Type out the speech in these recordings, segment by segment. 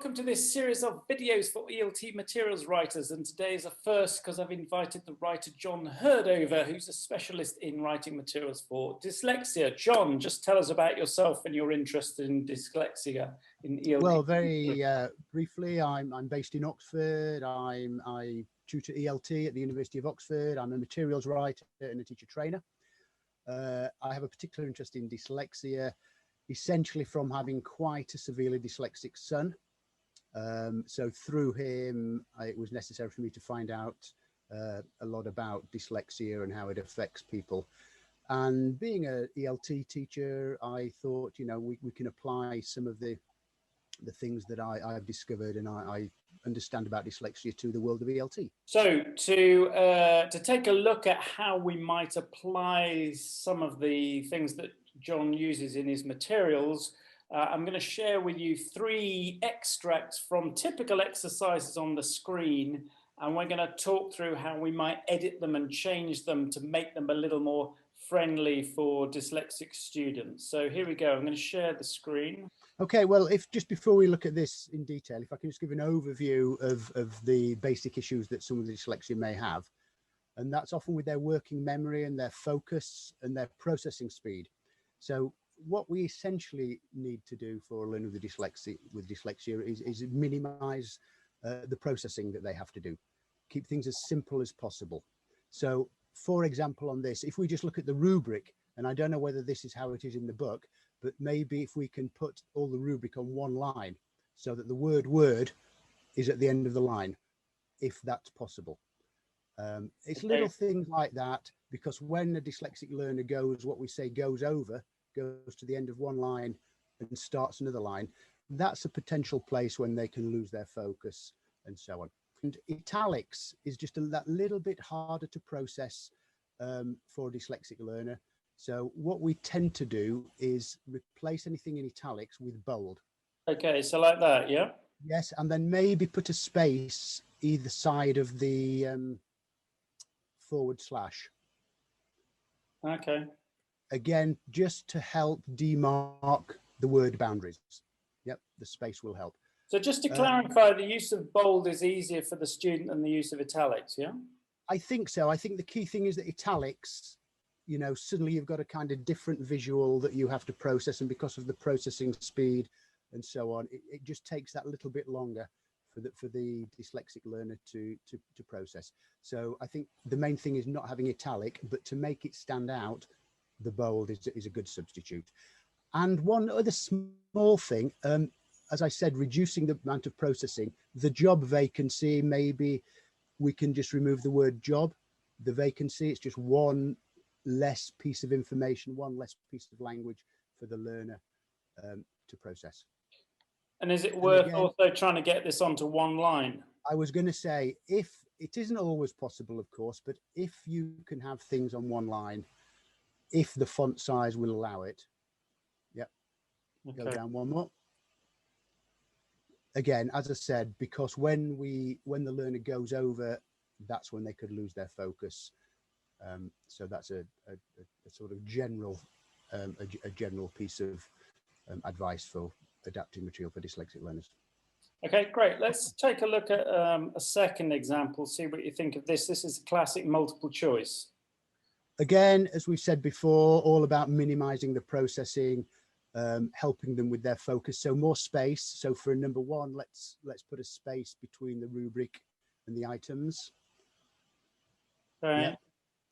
welcome to this series of videos for ELT materials writers, and today is a first because I've invited the writer Jon Hird over, who's a specialist in writing materials for dyslexia. Jon, just tell us about yourself and your interest in dyslexia in ELT. Well, very briefly, I'm based in Oxford. I tutor ELT at the University of Oxford. I'm a materials writer and a teacher trainer. I have a particular interest in dyslexia, essentially from having quite a severely dyslexic son. So through him, it was necessary for me to find out a lot about dyslexia and how it affects people. And being an ELT teacher, I thought, you know, we can apply some of the things that I've discovered and I understand about dyslexia to the world of ELT. So to take a look at how we might apply some of the things that Jon uses in his materials, I'm going to share with you 3 extracts from typical exercises on the screen, and we're going to talk through how we might edit them and change them to make them a little more friendly for dyslexic students. So here we go. I'm going to share the screen. Okay, well, if just before we look at this in detail, if I can just give an overview of the basic issues that some of the dyslexia may have, and that's often with their working memory and their focus and their processing speed. So what we essentially need to do for a learner with dyslexia is minimize the processing that they have to do, keep things as simple as possible. So for example, on this, if we just look at the rubric, and I don't know whether this is how it is in the book, but maybe if we can put all the rubric on one line so that the word is at the end of the line, if that's possible. It's okay. Little things like that, because when a dyslexic learner goes to the end of one line and starts another line, that's a potential place when they can lose their focus and so on. And italics is just that little bit harder to process for a dyslexic learner. So what we tend to do is replace anything in italics with bold. Okay, so like that, yeah? Yes, and then maybe put a space either side of the /. Okay. Again, just to help demark the word boundaries. Yep, the space will help. So just to clarify, the use of bold is easier for the student than the use of italics, yeah? I think so. I think the key thing is that italics, you know, suddenly you've got a kind of different visual that you have to process, and because of the processing speed and so on, it just takes that little bit longer for the dyslexic learner to process. So I think the main thing is not having italic, but to make it stand out, the bold is a good substitute. And one other small thing, as I said, reducing the amount of processing, the job vacancy, maybe we can just remove the word job. The vacancy, it's just one less piece of information, one less piece of language for the learner to process. And is it worth also trying to get this onto one line? I was going to say, if it isn't always possible, of course, but if you can have things on one line, if the font size will allow it. Yep. Okay. Go down one more. Again, as I said, because when the learner goes over, that's when they could lose their focus. So that's a sort of general piece of advice for adapting material for dyslexic learners. Okay, great. Let's take a look at a second example, see what you think of this. This is a classic multiple choice. Again, as we've said before, all about minimizing the processing, helping them with their focus. So more space. So for number 1, let's put a space between the rubric and the items. Right. Yeah.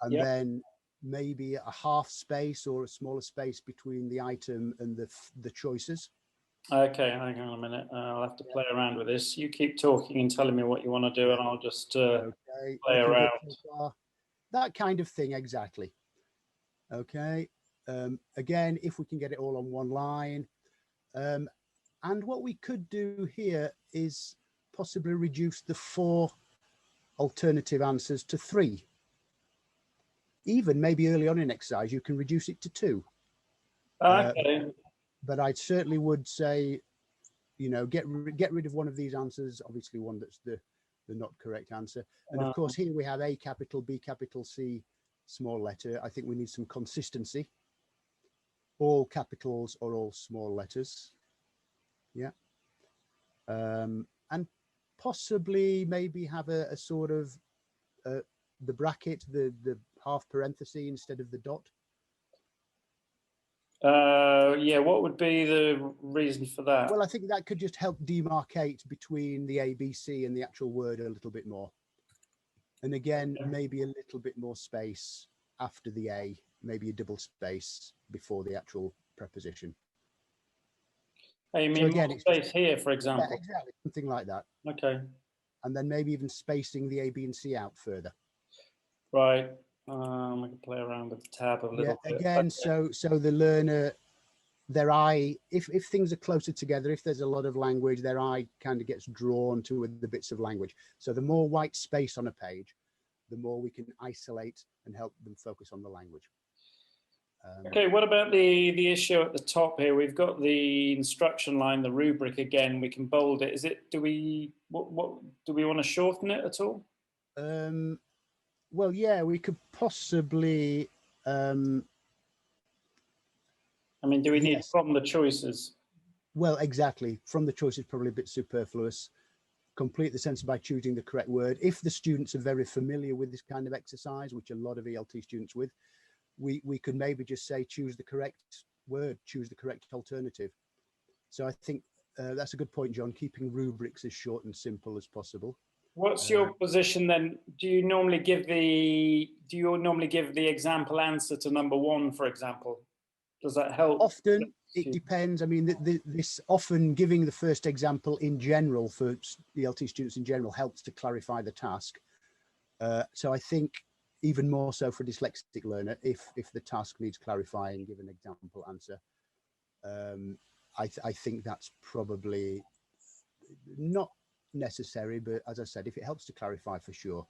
And then maybe a half space or a smaller space between the item and the choices. Okay, hang on a minute. I'll have to play around with this. You keep talking and telling me what you want to do, and I'll just play around. That kind of thing, exactly. Okay. Again, if we can get it all on one line. And what we could do here is possibly reduce the 4 alternative answers to 3. Even maybe early on in exercise, you can reduce it to 2. Okay. But I certainly would say, you know, get rid of one of these answers, obviously one that's the not correct answer. And of course, here we have A capital, B capital, C small letter. I think we need some consistency. All capitals or all small letters. Yeah. and possibly maybe have a sort of the bracket, the half parenthesis instead of the dot. Yeah, what would be the reason for that? Well, I think that could just help demarcate between the ABC and the actual word a little bit more. And again, maybe a little bit more space after the A, maybe a double space before the actual preposition. Oh, you mean so again, more space here, for example? Yeah, exactly, something like that. Okay. And then maybe even spacing the A, B, and C out further. Right. I can play around with the tab a little bit. Again, okay. So the learner, their eye, if things are closer together, if there's a lot of language, their eye kind of gets drawn to the bits of language. So the more white space on a page, the more we can isolate and help them focus on the language. Okay, what about the issue at the top here? We've got the instruction line, the rubric again. We can bold it. Is it? Do we? What do we want to shorten it at all? Well, yeah, we could possibly. I mean, do we need from the choices? Well, exactly. From the choices, probably a bit superfluous. Complete the sentence by choosing the correct word. If the students are very familiar with this kind of exercise, which a lot of ELT students with, we could maybe just say, choose the correct word, choose the correct alternative. So I think that's a good point, John, keeping rubrics as short and simple as possible. What's your position then? Do you normally give the example answer to number 1, for example? Does that help? Often it depends. I mean, this often giving the first example in general for ELT students in general helps to clarify the task. So I think even more so for a dyslexic learner, if the task needs clarifying, give an example answer. I think that's probably not necessary, but as I said, if it helps to clarify, for sure,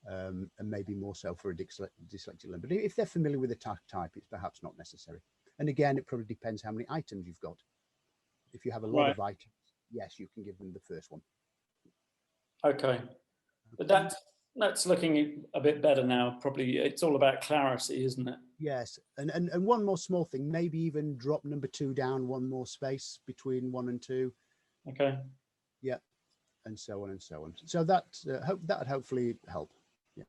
and maybe more so for a dyslexic learner. But if they're familiar with the task type, it's perhaps not necessary. And again, it probably depends how many items you've got. If you have a lot of items, yes, you can give them the first one. Okay, but that's looking a bit better now. Probably it's all about clarity, isn't it? Yes, and one more small thing, maybe even drop number 2 down 1 more space between 1 and 2. Okay. Yeah, and so on and so on. So that would hopefully help. Yeah.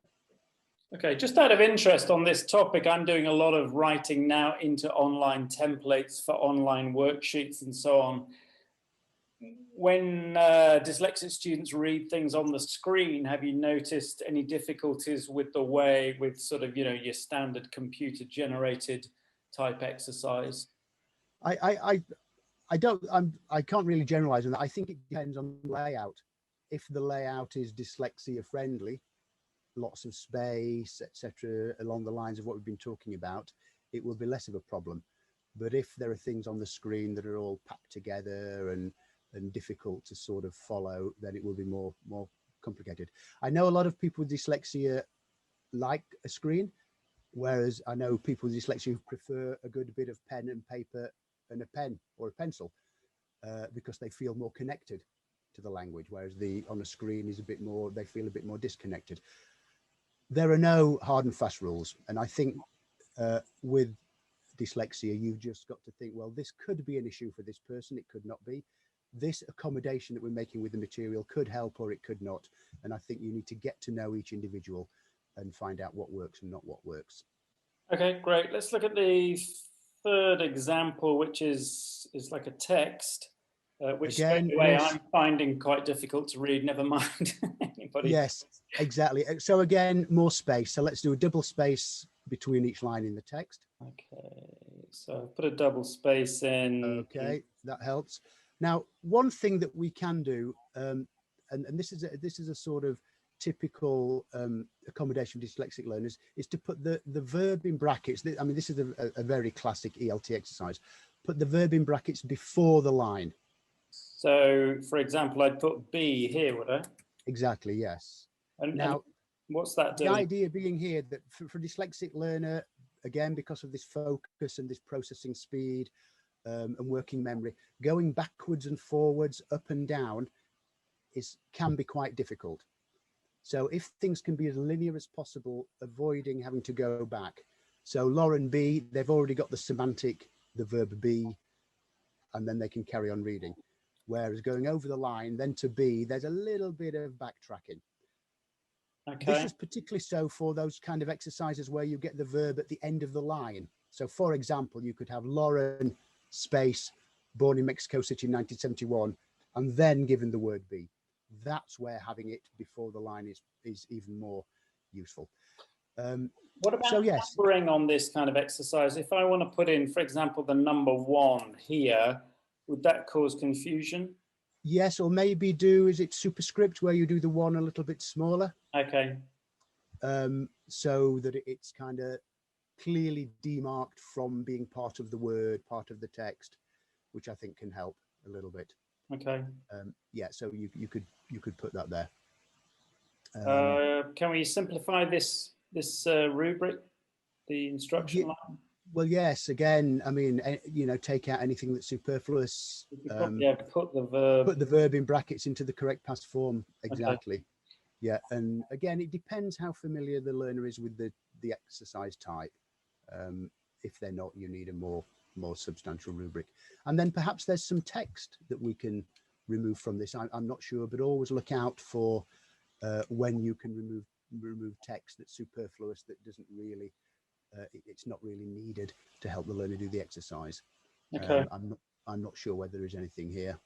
Okay, just out of interest on this topic, I'm doing a lot of writing now into online templates for online worksheets and so on. When dyslexic students read things on the screen, have you noticed any difficulties with the way, with sort of, your standard computer generated type exercise? I can't really generalize on that. I think it depends on the layout. If the layout is dyslexia friendly, lots of space, etc., along the lines of what we've been talking about, it will be less of a problem. But if there are things on the screen that are all packed together and difficult to sort of follow, then it will be more complicated. I know a lot of people with dyslexia like a screen, whereas I know people with dyslexia who prefer a good bit of pen and paper and a pen or a pencil because they feel more connected to the language, whereas on a screen is a bit more, they feel a bit more disconnected. There are no hard and fast rules, and I think with dyslexia, you've just got to think, well, this could be an issue for this person, it could not be. This accommodation that we're making with the material could help or it could not. And I think you need to get to know each individual and find out what works and not what works. Okay, great. Let's look at the third example, which is like a text, which again, straight away I'm finding quite difficult to read, never mind anybody. Yes, exactly. So again, more space. So let's do a double space between each line in the text. Okay, so put a double space in. Okay, that helps. Now, one thing that we can do, and this is a sort of typical accommodation for dyslexic learners, is to put the verb in brackets. I mean, this is a very classic ELT exercise. Put the verb in brackets before the line. So, for example, I'd put be here, would I? Exactly, yes. And now, what's that doing? The idea being here that for a dyslexic learner, again, because of this focus and this processing speed, and working memory, going backwards and forwards, up and down, can be quite difficult. So if things can be as linear as possible, avoiding having to go back. So Lauren B, they've already got the semantic, the verb be, and then they can carry on reading. Whereas going over the line, then to be, there's a little bit of backtracking. Okay. This is particularly so for those kind of exercises where you get the verb at the end of the line. So, for example, you could have Lauren space, born in Mexico City in 1971, and then given the word be. That's where having it before the line is even more useful. What about numbering on this kind of exercise? If I want to put in, for example, the number 1 here, would that cause confusion? Yes, or maybe is it superscript where you do the 1 a little bit smaller? Okay. So that it's kind of clearly demarked from being part of the word, part of the text, which I think can help a little bit. Okay. Yeah, so you could put that there. Can we simplify this rubric, the instruction line? Well, yes. Again, I mean, take out anything that's superfluous. Put the verb in brackets into the correct past form. Exactly. Okay. Yeah, and again, it depends how familiar the learner is with the exercise type. If they're not, you need a more substantial rubric. And then perhaps there's some text that we can remove from this. I'm not sure, but always look out for when you can remove text that's superfluous, that doesn't really, it's not really needed to help the learner do the exercise. Okay. I'm not sure whether there is anything here.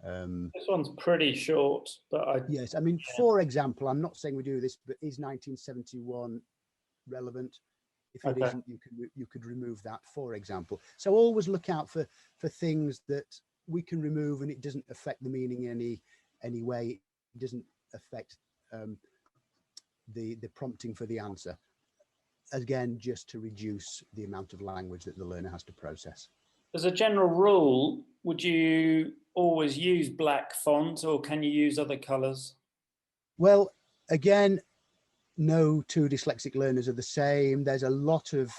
This one's pretty short, but yes, I mean, for example, I'm not saying we do this, but is 1971 relevant? If it isn't, you could remove that, for example. So always look out for things that we can remove and it doesn't affect the meaning in any way. It doesn't affect the prompting for the answer. Again, just to reduce the amount of language that the learner has to process. As a general rule, would you always use black font, or can you use other colors? Well, again, no two dyslexic learners are the same. There's a lot of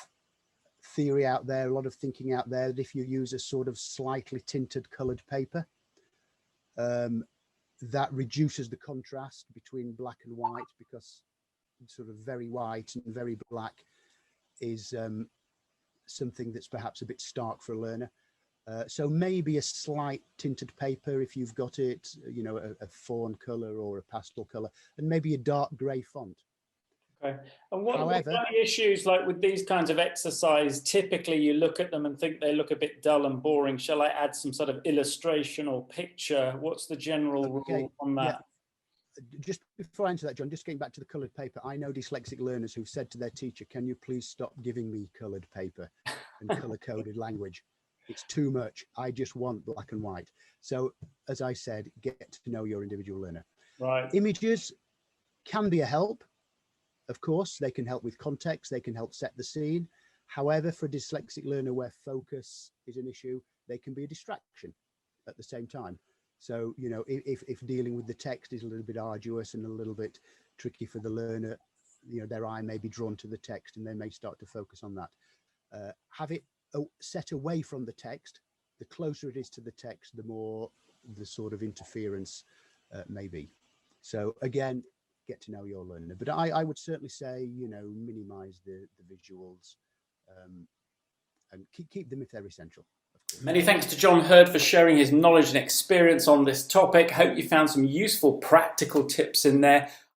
theory out there, a lot of thinking out there that if you use a sort of slightly tinted colored paper, that reduces the contrast between black and white, because sort of very white and very black is something that's perhaps a bit stark for a learner. So maybe a slight tinted paper if you've got it, a fawn color or a pastel color, and maybe a dark gray font. Okay. And what are the issues like with these kinds of exercise? Typically you look at them and think they look a bit dull and boring. Shall I add some sort of illustration or picture? What's the general rule on that? Yeah. Just before I answer that, John, just getting back to the coloured paper, I know dyslexic learners who've said to their teacher, can you please stop giving me coloured paper and colour-coded language? It's too much. I just want black and white. So, as I said, get to know your individual learner. Right. Images can be a help. Of course, they can help with context. They can help set the scene. However, for a dyslexic learner where focus is an issue, they can be a distraction at the same time. So, if dealing with the text is a little bit arduous and a little bit tricky for the learner, their eye may be drawn to the text and they may start to focus on that. Have it set away from the text. The closer it is to the text, the more the sort of interference may be. So again, get to know your learner. But I would certainly say, minimize the visuals and keep them if they're essential. Many thanks to Jon Hird for sharing his knowledge and experience on this topic. Hope you found some useful practical tips in there.